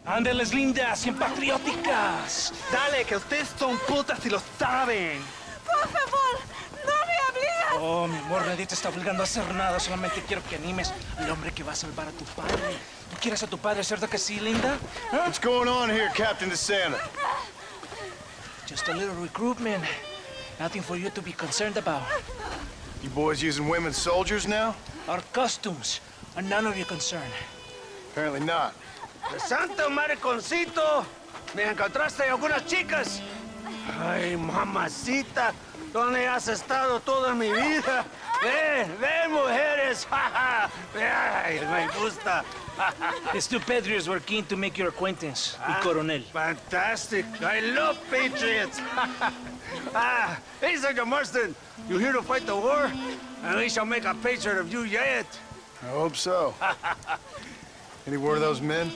Ándeles, lindas y patrióticas. Dale, que ustedes son putas y lo saben. Por favor, no me obligas. Oh, mi amor, nadie te está obligando a hacer nada. Solamente quiero que animes al hombre que va a salvar a tu padre. ¿Tú quieres a tu padre, cierto que sí, linda? ¿Ah? What's going on here, Captain DeSanta? Just a little recruitment. Nothing for you to be concerned about. You boys using women soldiers now? Our costumes are none of your concern. Apparently not. Santo mariconcito, me encontraste algunas chicas. Ay, mamacita, ¿dónde has estado toda mi vida? Ven, mujeres. Ay, me gusta. These two patriots were keen to make your acquaintance, el coronel. Fantastic. I love patriots. Hey, Sergeant Marston, you here to fight the war? And we shall make a patriot of you yet. I hope so. Any word of those men?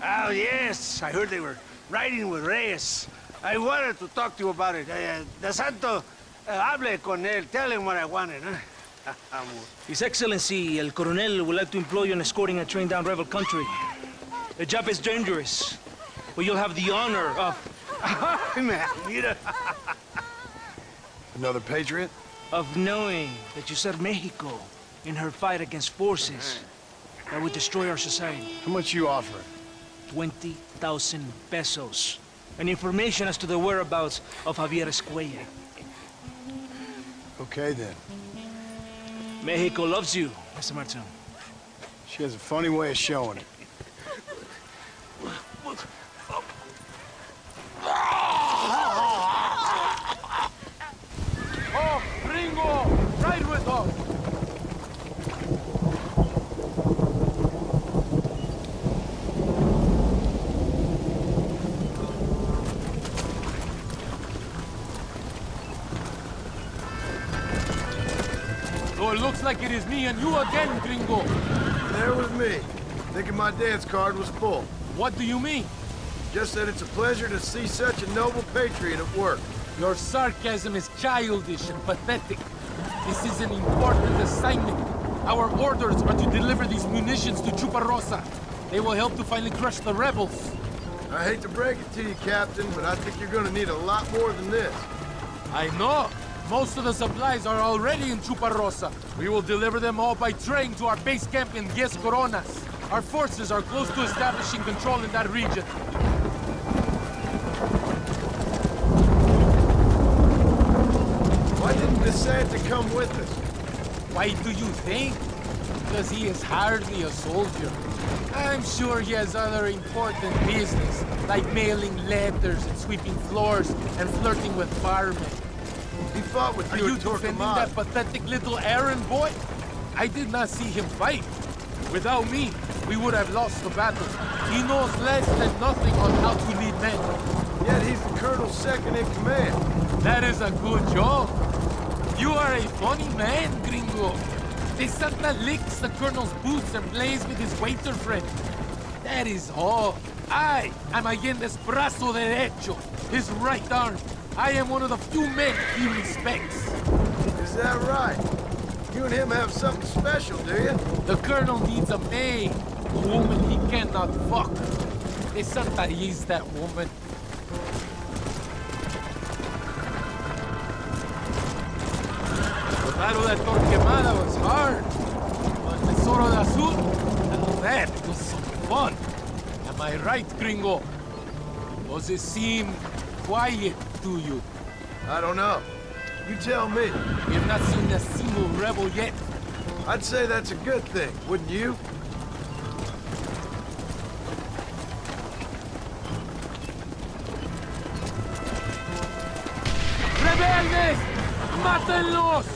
Oh, yes. I heard they were riding with Reyes. I wanted to talk to you about it. De Santo, hable con él. Tell him what I wanted, huh? His Excellency, el coronel, would like to employ you in escorting a train down rebel country. The job is dangerous, but you'll have the honor of... Mira. Another patriot? of knowing that you served Mexico in her fight against forces that would destroy our society. How much you offering? 20,000 pesos. And information as to the whereabouts of Javier Escuella. Okay, then. Mexico loves you, Mr. Martin. She has a funny way of showing it. Oh, Gringo! Ride with us! So it looks like it is me and you again, Gringo. There was me, thinking my dance card was full. What do you mean? Just that it's a pleasure to see such a noble patriot at work. Your sarcasm is childish and pathetic. This is an important assignment. Our orders are to deliver these munitions to Chuparosa. They will help to finally crush the rebels. I hate to break it to you, Captain, but I think you're gonna need a lot more than this. I know. Most of the supplies are already in Chuparosa. We will deliver them all by train to our base camp in Diez Coronas. Our forces are close to establishing control in that region. Why didn't DeSanta come with us? Why do you think? Because he is hardly a soldier. I'm sure he has other important business, like mailing letters and sweeping floors and flirting with firemen. He fought with Are you you at defending Torquemada. that pathetic little errand boy? I did not see him fight. Without me, we would have lost the battle. He knows less than nothing on how to lead men. Yet he's the colonel's second in command. That is a good job. You are a funny man, Gringo. De Santa licks the colonel's boots and plays with his waiter friend. That is all. I am Allende's brazo derecho, his right arm. I am one of the few men he respects. Is that right? You and him have something special, do you? The colonel needs a maid, a woman he cannot fuck. De Santa is that woman. The battle at Torquemada was hard. But Tesoro de Azul, now that was some fun. Am I right, Gringo? Does it seem quiet to you? I don't know. You tell me. We have not seen a single rebel yet. I'd say that's a good thing, wouldn't you? ¡Rebeldes! ¡Mátenlos!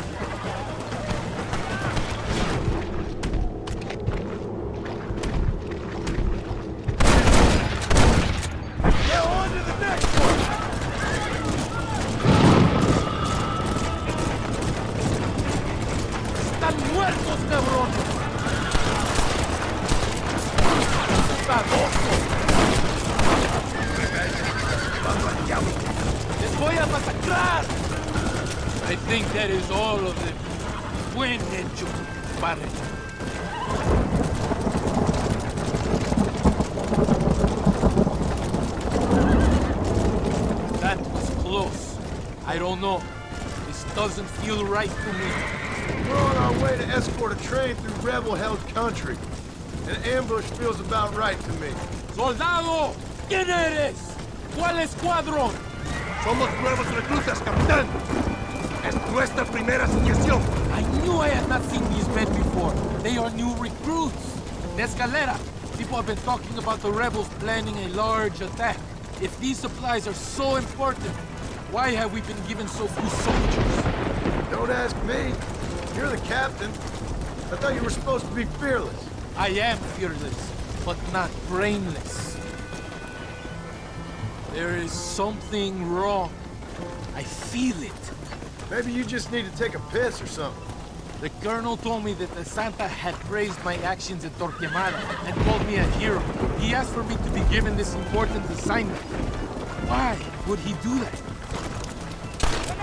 Now on to the next one! ¡Están muertos, cabrones! ¡Babosos! ¡Les voy a masacrar! I think that is all of them. Buen hecho, padre. don't know. This doesn't feel right to me. We're on our way to escort a train through rebel-held country. An ambush feels about right to me. ¡Soldado! ¿Quién eres? ¿Cuál escuadrón? Somos nuevos reclutas, capitán. Es nuestra primera asignación. I knew I had not seen these men before. They are new recruits. De Escalera. People have been talking about the rebels planning a large attack. If these supplies are so important, why have we been given so few soldiers? Don't ask me. You're the captain. I thought you were supposed to be fearless. I am fearless, but not brainless. There is something wrong. I feel it. Maybe you just need to take a piss or something. The colonel told me that the Santa had praised my actions at Torquemada and called me a hero. He asked for me to be given this important assignment. Why would he do that?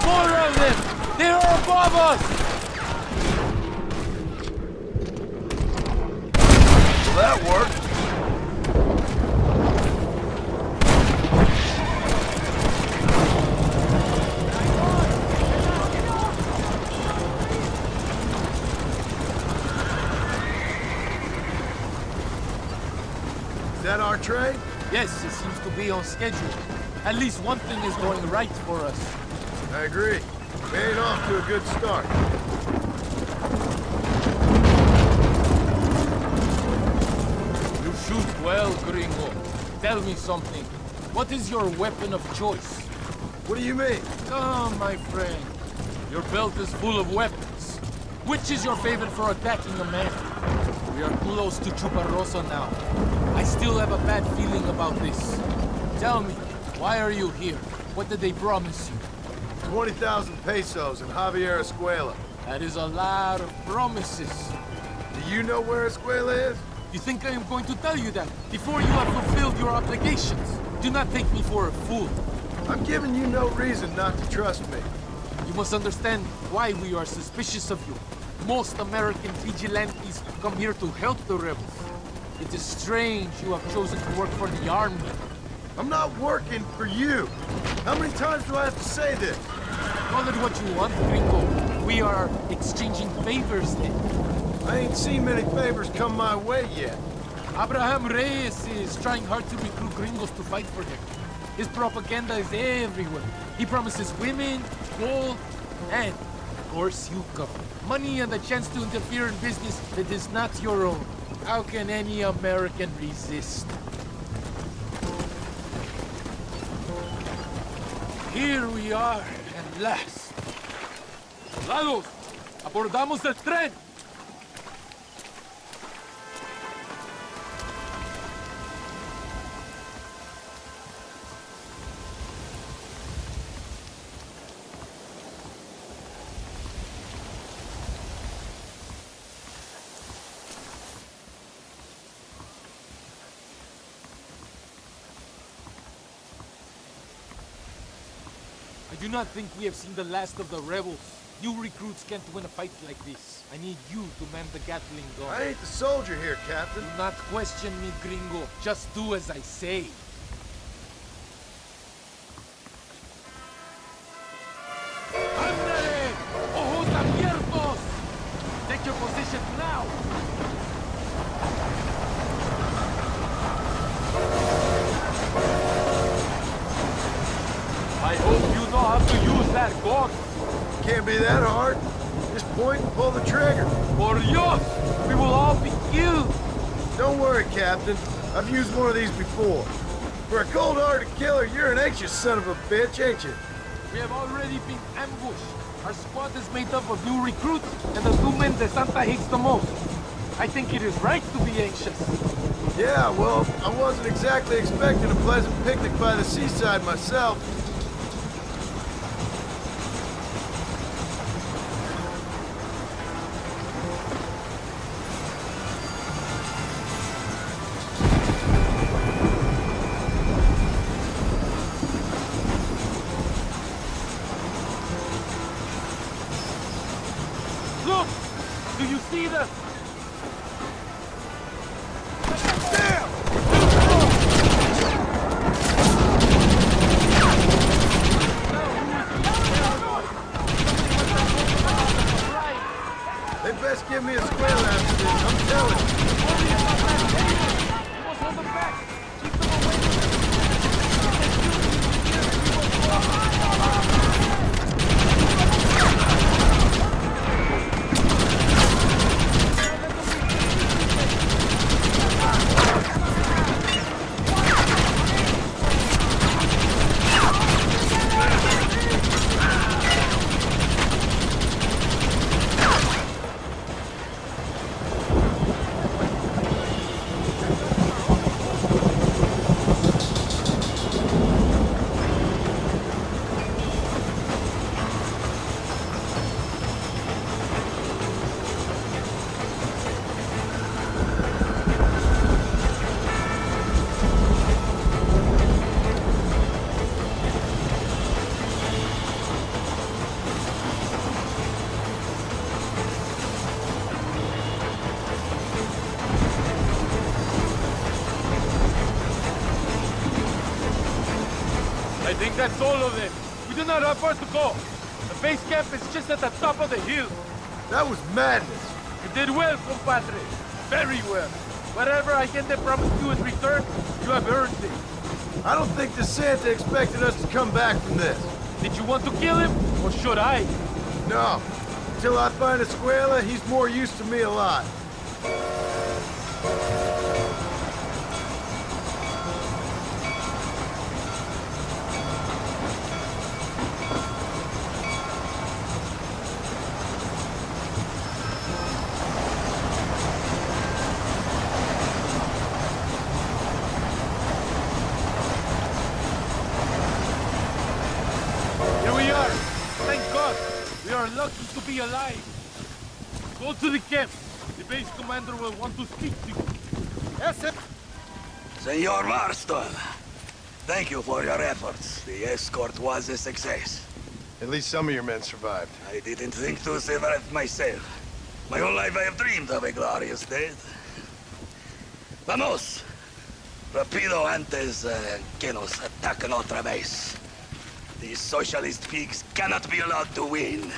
More of them! They are above us! Well, that worked. Is that our train? Yes, it seems to be on schedule. At least one thing is going right for us. I agree. We ain't off to a good start. You shoot well, Gringo. Tell me something. What is your weapon of choice? What do you mean? Come, my friend. Your belt is full of weapons. Which is your favorite for attacking a man? We are close to Chuparrosa now. I still have a bad feeling about this. Tell me, why are you here? What did they promise you? 20,000 pesos in Javier Escuela. That is a lot of promises. Do you know where Escuela is? You think I am going to tell you that before you have fulfilled your obligations? Do not take me for a fool. I'm giving you no reason not to trust me. You must understand why we are suspicious of you. Most American vigilantes come here to help the rebels. It is strange you have chosen to work for the army. I'm not working for you. How many times do I have to say this? Call it what you want, Gringo. We are exchanging favors then. I ain't seen many favors come my way yet. Abraham Reyes is trying hard to recruit gringos to fight for him. His propaganda is everywhere. He promises women, gold, and, of course, you come. Money and the chance to interfere in business that is not your own. How can any American resist? Here we are, at last. Soldados, abordamos el tren. I do not think we have seen the last of the rebels. New recruits can't win a fight like this. I need you to man the Gatling gun. I ain't the soldier here, Captain. Do not question me, gringo. Just do as I say. ¡Ándale! ¡Ojos abiertos! Take your position now! I hope you know how to use that gun. Can't be that hard. Just point and pull the trigger. Por Dios! We will all be killed! Don't worry, Captain. I've used one of these before. For a cold-hearted killer, you're an anxious son of a bitch, ain't you? We have already been ambushed. Our squad is made up of new recruits and the two men that Santa hates the most. I think it is right to be anxious. Yeah, well, I wasn't exactly expecting a pleasant picnic by the seaside myself. Look! Do you see them? I think that's all of them. We do not have far to go. The base camp is just at the top of the hill. That was madness. You did well, compadre. Very well. Whatever Agente promised you in return, you have earned it. I don't think the Santa expected us to come back from this. Did you want to kill him, or should I? No. Until I find Escuela, he's more used to me alive. Lucky to be alive. Go to the camp. The base commander will want to speak to you. Yes, sir. Senor Marston, thank you for your efforts. The escort was a success. At least some of your men survived. I didn't think to survive myself. My whole life I have dreamed of a glorious death. Vamos. Rapido antes que nos ataquen otra vez. These socialist pigs cannot be allowed to win.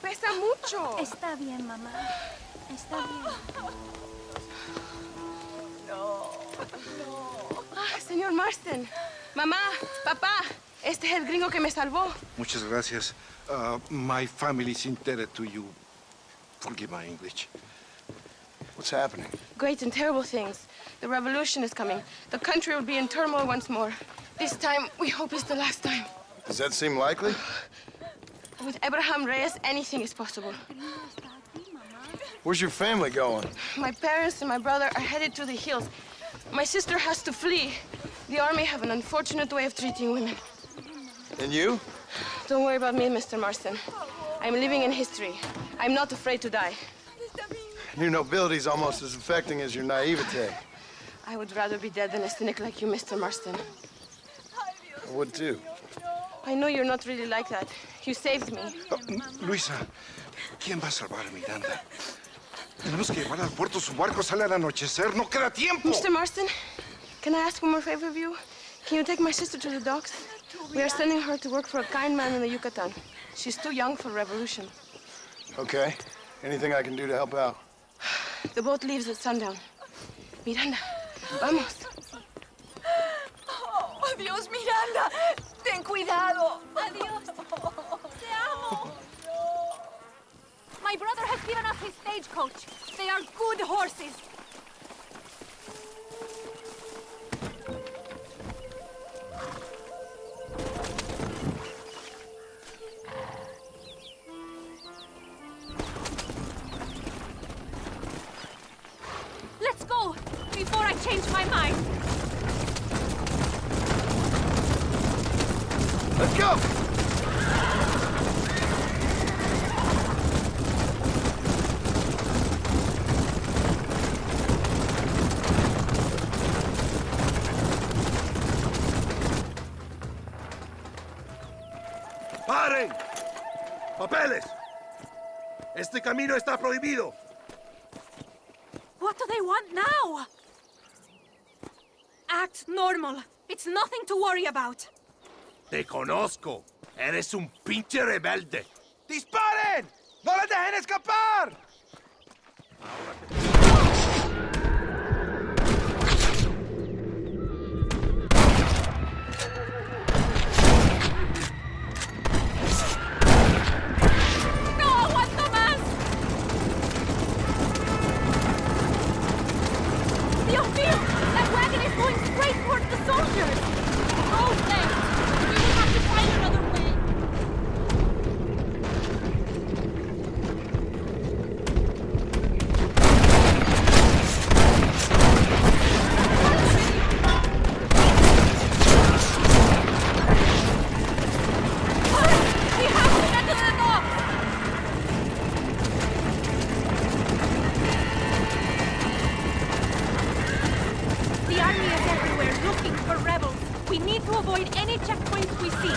Pesa mucho. Está bien, mamá. Está bien. Señor Marston. Mamá, papá, este es el gringo que me salvó. Muchas gracias. My family's indebted to you. Forgive my English. What's happening? Great and terrible things. The revolution is coming. The country will be in turmoil once more. This time, we hope it's the last time. Does that seem likely? With Abraham Reyes, anything is possible. Where's your family going? My parents and my brother are headed to the hills. My sister has to flee. The army have an unfortunate way of treating women. And you? Don't worry about me, Mr. Marston. I'm living in history. I'm not afraid to die. Your nobility's almost as affecting as your naivete. I would rather be dead than a cynic like you, Mr. Marston. I would too. I know you're not really like that. You saved me. Luisa, ¿quién va a salvar a Miranda? Tenemos que llevar al puerto. Su barco sale al anochecer. No queda tiempo. Mr. Marston, can I ask one more favor of you? Can you take my sister to the docks? We are sending her to work for a kind man in the Yucatan. She's too young for revolution. Okay. Anything I can do to help out? The boat leaves at sundown. Miranda, vamos. Oh, Dios, Miranda. Ten cuidado. Adiós. Te amo. My brother has given us his stagecoach. They are good horses. Let's go, before I change my mind. Let's go! ¡Paren! ¡Papeles! Este camino está prohibido. What do they want now? Act normal. It's nothing to worry about. Te conozco. Eres un pinche rebelde. ¡Disparen! ¡No les dejen escapar! ¡No aguanto más! Dios mío! That wagon is going straight towards the soldiers! Oh, thanks! We will have to find another way! Hurry! We have to get to the docks! The army is everywhere looking for rebels. We need to avoid any checkpoints we see.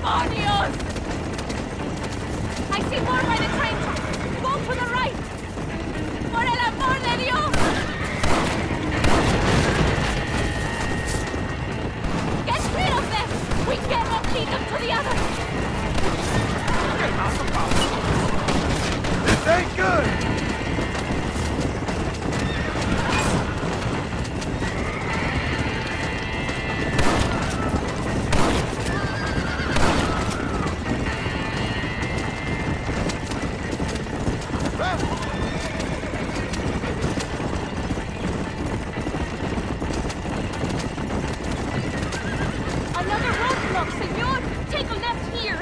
demonios! I see more by the train tracks. Go to the right! Por el amor de Dios! Get rid of them! We cannot lead them to the others! This ain't good! Another roadblock, senor! Take a left here!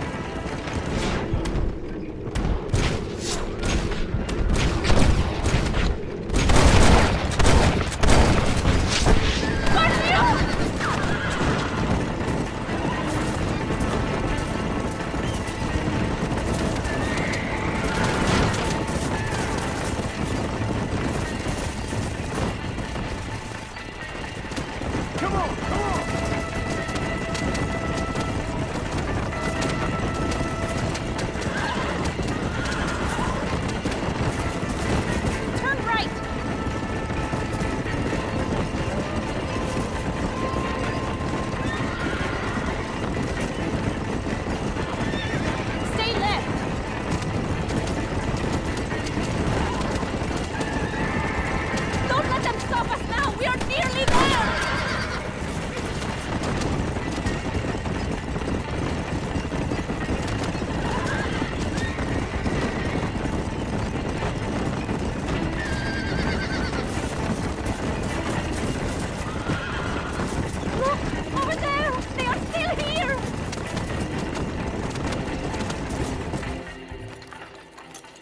Por Dios! Come on, come on! Turn right! Stay left! Don't let them stop us now! We are nearly there! Look! Over there! They are still here!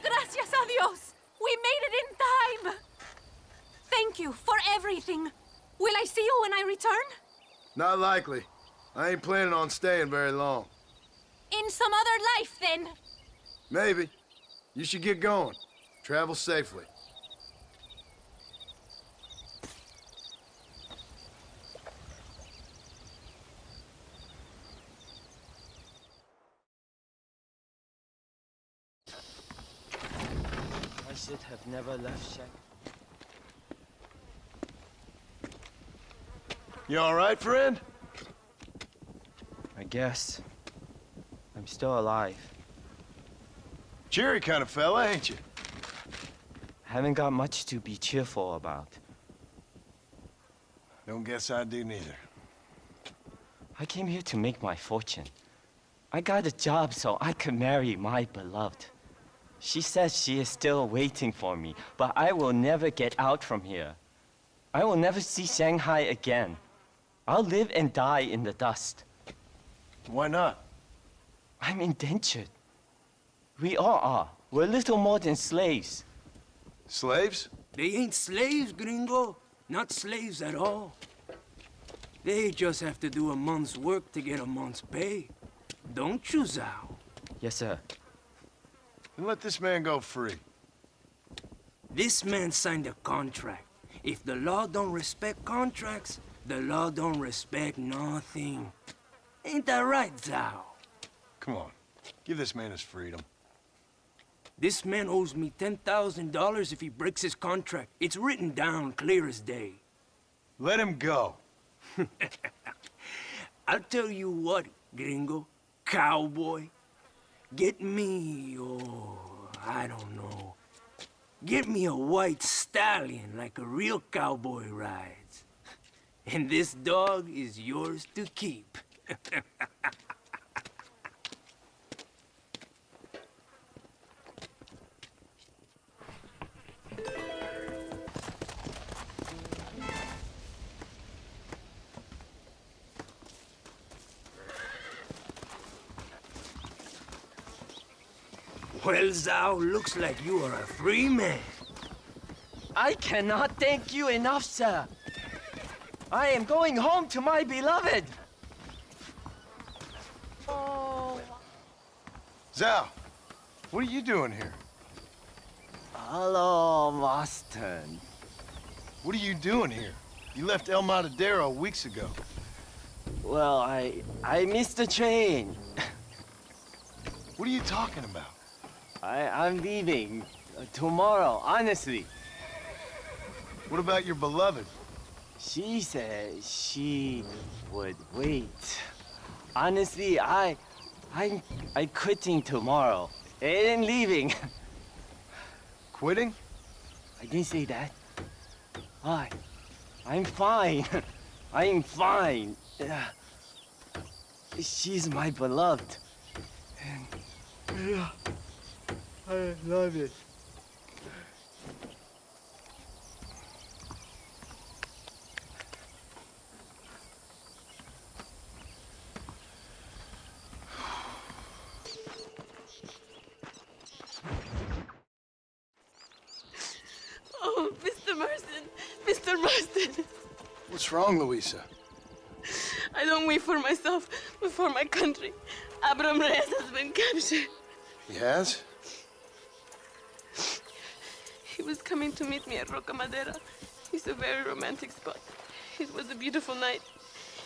Gracias a Dios! We made it in time! Thank you for everything. Will I see you when I return? Not likely. I ain't planning on staying very long. In some other life, then. Maybe. You should get going. Travel safely. I should have never left Shack. You all right, friend? I guess. I'm still alive. Cheery kind of fella, ain't you? Haven't got much to be cheerful about. Don't guess I do neither. I came here to make my fortune. I got a job so I could marry my beloved. She says she is still waiting for me, but I will never get out from here. I will never see Shanghai again. I'll live and die in the dust. Why not? I'm indentured. We all are. We're little more than slaves. Slaves? They ain't slaves, gringo. Not slaves at all. They just have to do a month's work to get a month's pay. Don't you, Zhao? Yes, sir. Then let this man go free. This man signed a contract. If the law don't respect contracts, the law don't respect nothing. Ain't that right, Zhao? Come on. Give this man his freedom. This man owes me $10,000 if he breaks his contract. It's written down clear as day. Let him go. I'll tell you what, gringo, cowboy. Get me, I don't know. Get me a white stallion like a real cowboy rides. And this dog is yours to keep. Well, Zhao, looks like you are a free man. I cannot thank you enough, sir. I am going home to my beloved. Oh. Zhao, what are you doing here? Hello, Master. What are you doing here? You left El Matadero weeks ago. Well, I missed the train. What are you talking about? I'm leaving tomorrow, honestly. What about your beloved? She said she would wait. Honestly, I'm quitting tomorrow and leaving. Quitting? I didn't say that. I'm fine. I'm fine. She's my beloved. And I love it. Oh, Mr. Marston. Mr. Marston. What's wrong, Louisa? I don't wait for myself, but for my country. Abraham Reyes has been captured. He has? He was coming to meet me at Roca Madera. It's a very romantic spot. It was a beautiful night,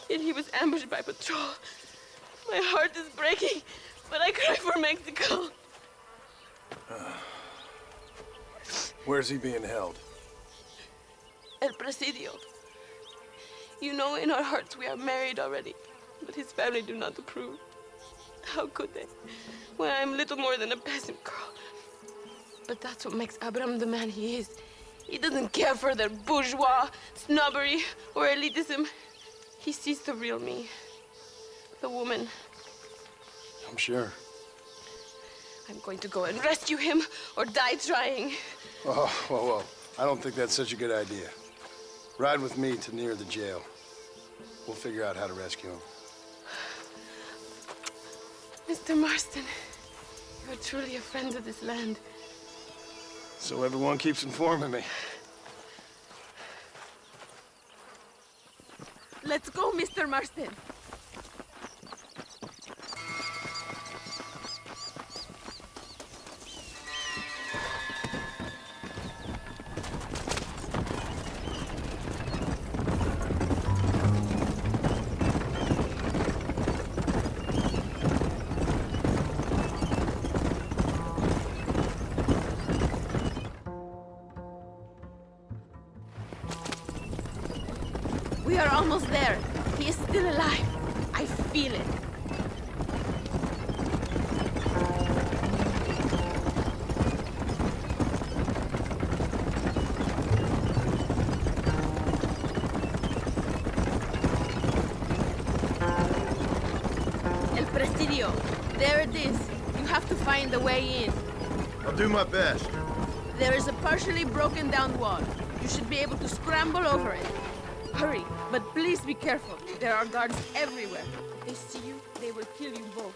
yet he was ambushed by patrol. My heart is breaking, but I cry for Mexico. Where's he being held? El Presidio. You know, in our hearts we are married already, but his family do not approve. How could they, when I'm little more than a peasant girl? But that's what makes Abraham the man he is. He doesn't care for their bourgeois, snobbery, or elitism. He sees the real me, the woman. I'm sure. I'm going to go and rescue him or die trying. Oh, whoa. I don't think that's such a good idea. Ride with me to near the jail. We'll figure out how to rescue him. Mr. Marston, you're truly a friend of this land. So everyone keeps informing me. Let's go, Mr. Marston. We are almost there. He is still alive. I feel it. El Presidio. There it is. You have to find the way in. I'll do my best. There is a partially broken down wall. You should be able to scramble over it. Hurry, but please be careful. There are guards everywhere. If they see you, they will kill you both.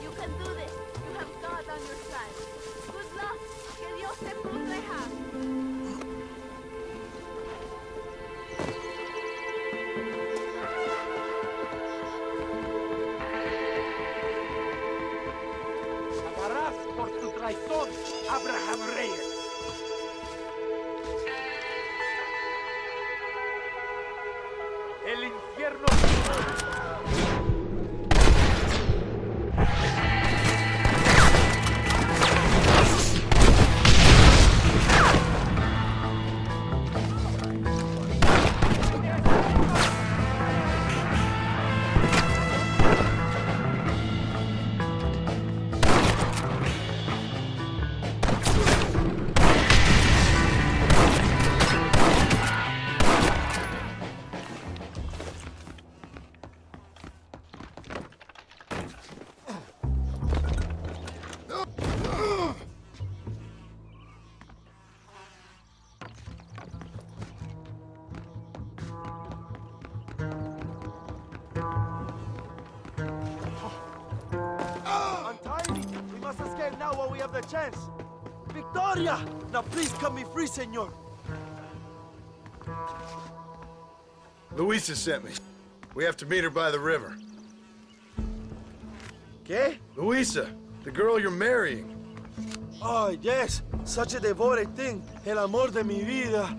You can do this. You have God on your side. Good luck. Que Dios te proteja. Pagarás por tu traición, Abraham Reyes. El infierno. We must escape now while we have the chance. Victoria! Now please cut me free, senor. Louisa sent me. We have to meet her by the river. ¿Qué? Louisa, the girl you're marrying. Oh, yes. Such a devoted thing. El amor de mi vida.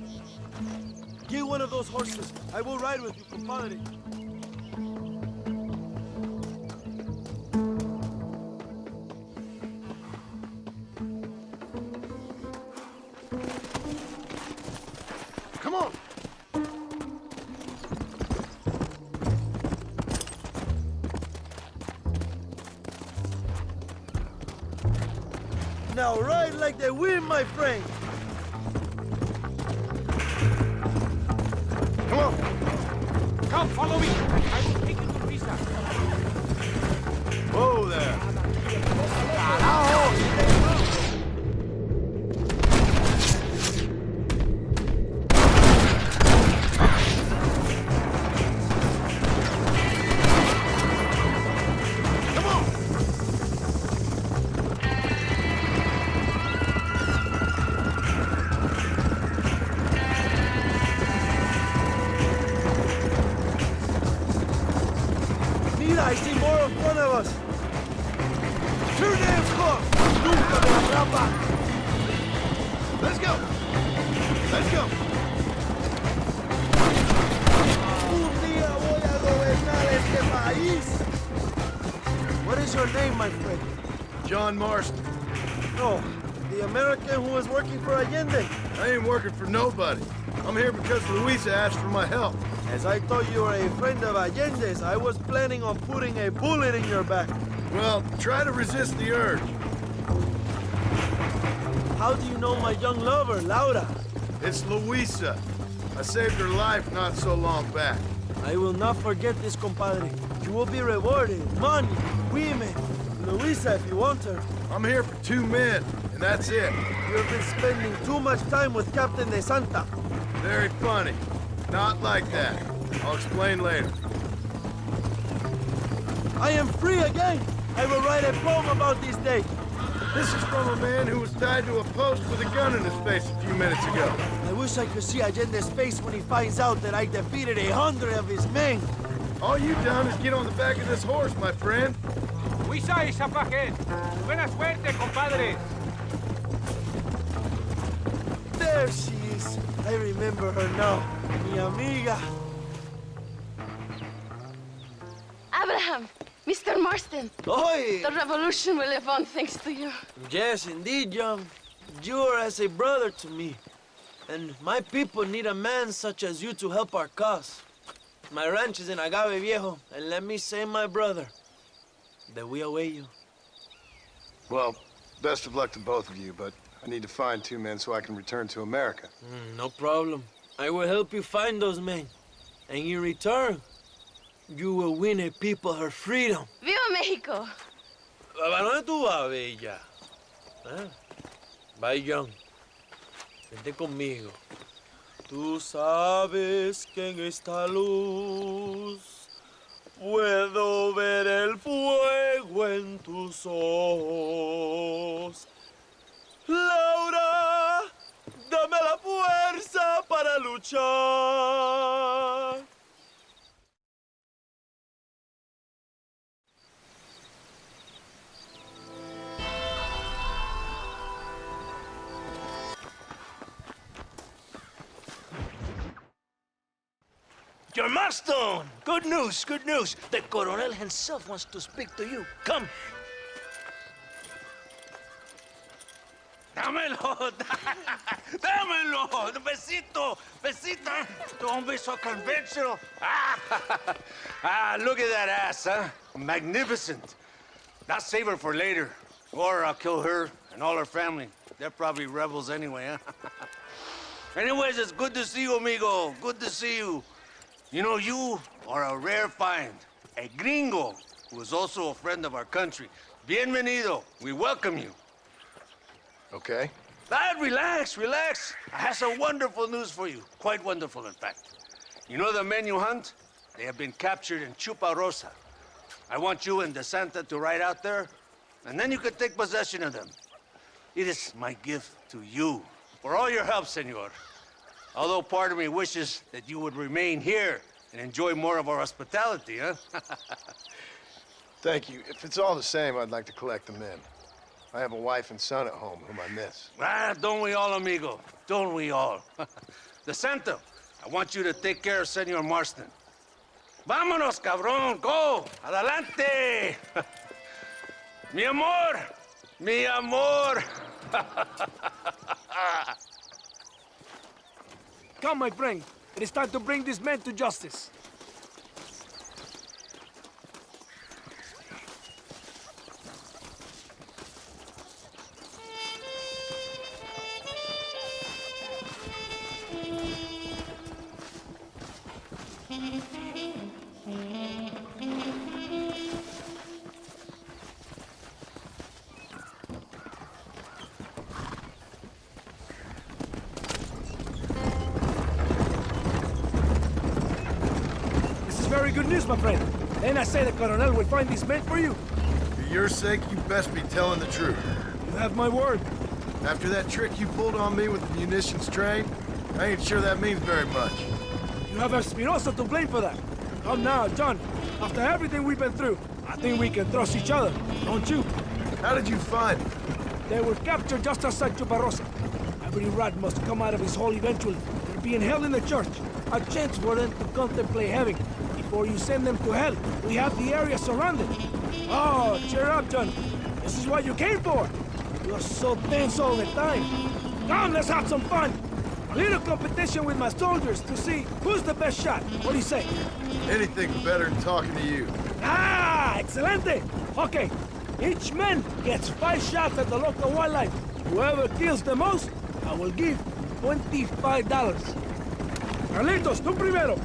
Get one of those horses. I will ride with you, compadre. Now ride like the wind, my friend. Come on. Come, follow me. I will take you to Pisa. Whoa there. Mira, I see more in front of us. Too damn close. Nunca me atrapa. Let's go. Let's go. Un día voy a gobernar este país. What is your name, my friend? John Marston. No, the American who was working for Allende. I ain't working for nobody. I'm here because Luisa asked for my help. As I thought you were a friend of Allende's, I was planning on putting a bullet in your back. Well, try to resist the urge. How do you know my young lover, Laura? It's Luisa. I saved her life not so long back. I will not forget this, compadre. You will be rewarded. Money, women, Luisa if you want her. I'm here for 2 men, and that's it. You have been spending too much time with Captain de Santa. Very funny. Not like that. I'll explain later. I am free again. I will write a poem about this day. This is from a man who was tied to a post with a gun in his face a few minutes ago. I wish I could see Allende's face when he finds out that I defeated 100 of his men. All you've done is get on the back of this horse, my friend. Luisa y Zapajet. Buena suerte, compadres. There she is. I remember her now. Mi amiga. Abraham, Mr. Marston, Oi! the revolution will live on thanks to you. Yes, indeed, young. You are as a brother to me. And my people need a man such as you to help our cause. My ranch is in Agave Viejo, and let me say, my brother, that we await you. Well, best of luck to both of you, but I need to find 2 men so I can return to America. No problem. I will help you find those men. And in return, you will win a people her freedom. Viva Mexico! ¿A dónde tú vas, bella? ¿Eh? Bye, young. Vente conmigo. Tú sabes que en esta luz puedo ver el fuego en tus ojos. Laura, dame la fuerza para luchar. Your Marston! Good news, good news. The Coronel himself wants to speak to you. Come. Dámelo, dámelo, besito, besita. Don't be so conventional. Look at that ass, huh? Magnificent. I'll save her for later, or I'll kill her and all her family. They're probably rebels anyway, huh? Anyways, it's good to see you, amigo. Good to see you. You know, you are a rare find. A gringo who is also a friend of our country. Bienvenido. We welcome you. Okay. Relax, relax. I have some wonderful news for you. Quite wonderful, in fact. You know the men you hunt? They have been captured in Chuparosa. I want you and De Santa to ride out there, and then you can take possession of them. It is my gift to you for all your help, senor. Although part of me wishes that you would remain here and enjoy more of our hospitality, huh? Thank you. If it's all the same, I'd like to collect the men. I have a wife and son at home whom I miss. Don't we all, amigo? Don't we all? De Santa, I want you to take care of Senor Marston. Vámonos, cabrón, go! Adelante! Mi amor! Mi amor! Come, my friend. It is time to bring these men to justice. good news, my friend. Then I say the Colonel will find these men for you. For your sake, you best be telling the truth. You have my word. After that trick you pulled on me with the munitions train, I ain't sure that means very much. You have Espinosa to blame for that. Come now, John. After everything we've been through, I think we can trust each other, don't you? How did you find them? They were captured just outside Chuparosa. Every rat must come out of his hole eventually. They're being held in the church. A chance for them to contemplate heaven. Before you send them to hell, we have the area surrounded. Oh, cheer up, John. This is what you came for. You're so tense all the time. Come, let's have some fun. A little competition with my soldiers to see who's the best shot. What do you say? Anything's better than talking to you. Ah, excelente. Okay, each man gets 5 shots at the local wildlife. Whoever kills the most, I will give $25. Carlitos, tú primero.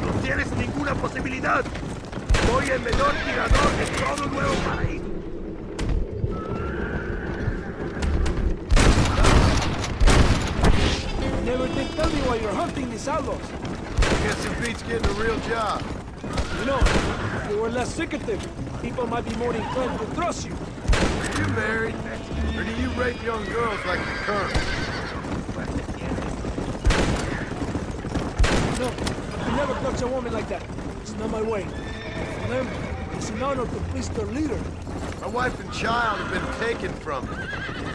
No tienes ninguna posibilidad. Soy el mejor tirador de todo Nuevo Paraíso. Never did tell me why you're hunting these outlaws. Guess it beats getting a real job. You know, if you were less secretive, people might be more inclined to trust you. Are you married? Or do you rape young girls like the Colonel? No, I never touch a woman like that. It's not my way. For them, it's an honor to please their leader. My wife and child have been taken from me.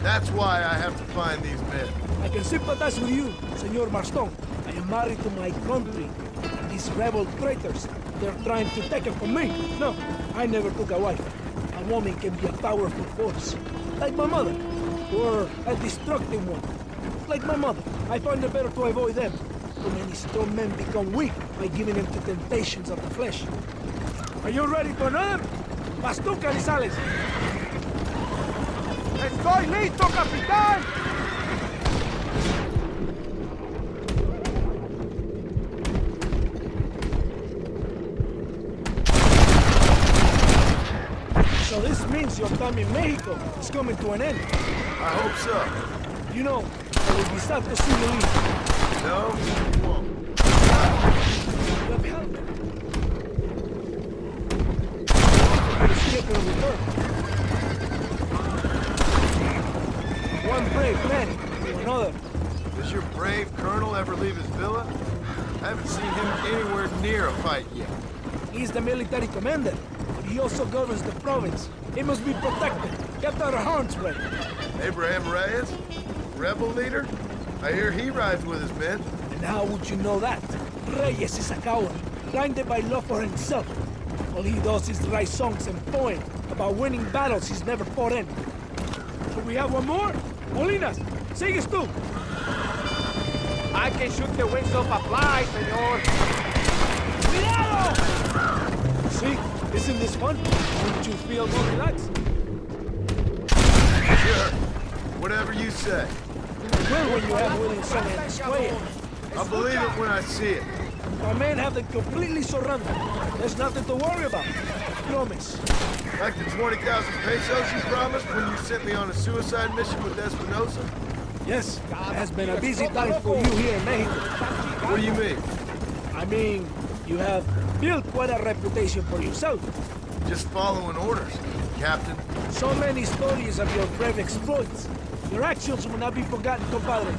That's why I have to find these men. I can sympathize with you, Senor Marston. I am married to my country. And these rebel traitors, they're trying to take it from me. No, I never took a wife. A woman can be a powerful force. Like my mother. Or a destructive one. Like my mother. I find it better to avoid them. Too many strong men become weak by giving in to temptations of the flesh. Are you ready for another? Vas tú, Carizales. Estoy listo, capitán! So this means your time in Mexico is coming to an end. I hope so. You know, I will be sad to see you leave. No, you won't. You have helped. You escape and return. One brave man to another. Does your brave colonel ever leave his villa? I haven't seen him anywhere near a fight yet. He's the military commander, but he also governs the province. He must be protected, kept out of harm's way. Abraham Reyes? Rebel leader? I hear he rides with his men. And how would you know that? Reyes is a coward, blinded by love for himself. All he does is write songs and poems about winning battles he's never fought in. Do we have one more? Molinas, sigues tú. I can shoot the wings off a fly, senor. Cuidado! See? Isn't this fun? Wouldn't you feel more relaxed? Sure. Whatever you say. Well, when you have willing son and sway. I'll believe it when I see it. Our men have them completely surrounded. There's nothing to worry about. Promise. Like the 20,000 pesos you promised when you sent me on a suicide mission with Espinosa? Yes, it has been a busy time for you here in Mexico. What do you mean? I mean, you have built quite a reputation for yourself. Just following orders, Captain. So many stories of your brave exploits. Your actions will not be forgotten, compadre.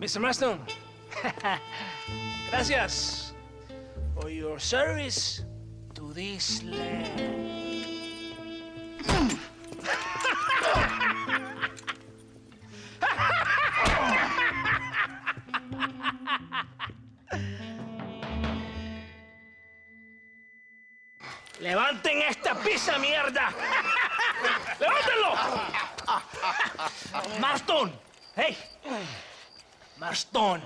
Mr. Marston, gracias for your service to this land. ¡Levanten esta pizza, mierda! ¡Levántenlo! Marston, hey. Marston,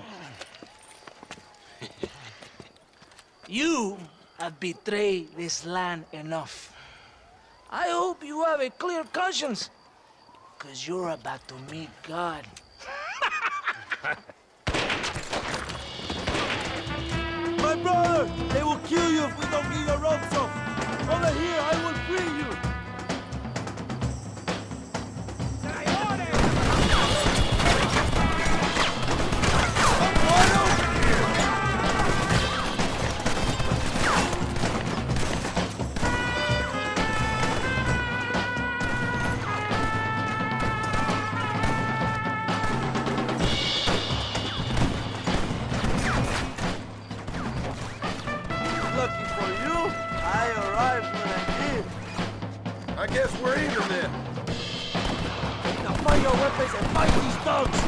you have betrayed this land enough. I hope you have a clear conscience, because you're about to meet God. My brother! They will kill you if we don't get your ropes off! Over here, I will free you! Lucky for you, I arrived when I did. I guess we're even then. Now find your weapons and fight these thugs!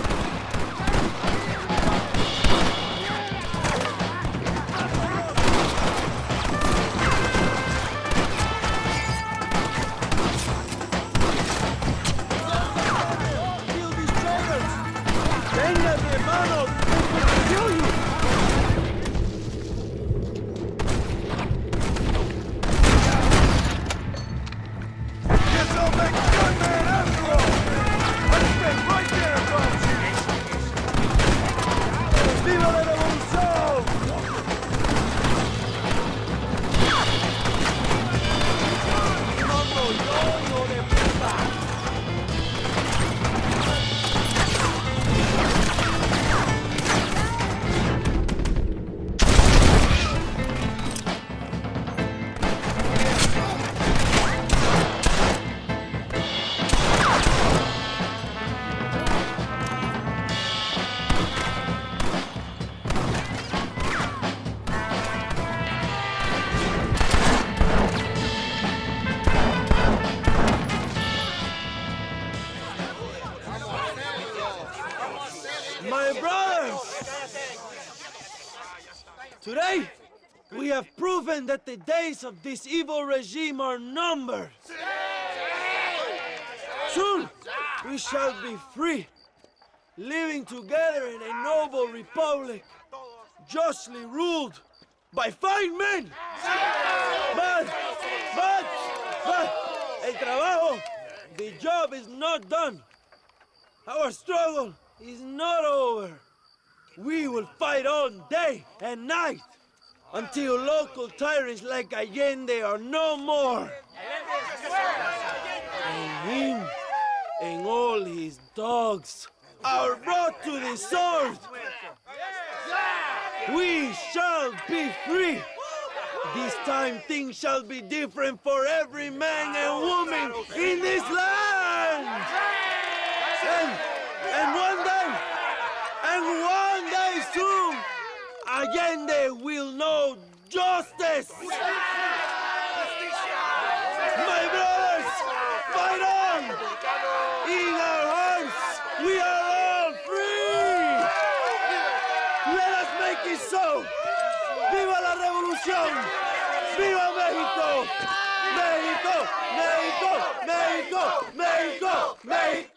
Kill these traitors! Véngase, hermanos! They will kill you! Guess I'll make a good man after all! Let's stay right there, folks! ¡Viva la revolución! ¡No, hijo de puta! My brothers! Today, we have proven that the days of this evil regime are numbered. Soon, we shall be free, living together in a noble republic, justly ruled by fine men. But, el trabajo, the job is not done. Our struggle is not over. We will fight all day and night until local tyrants like Allende are no more. And him and all his dogs are brought to the sword. We shall be free. This time things shall be different for every man and woman in this land. And one day soon, Allende will know justice. My brothers, fight on! In our hearts, we are all free! Let us make it so! ¡Viva la revolución! ¡Viva México! ¡México! ¡México! ¡México! ¡México! ¡México!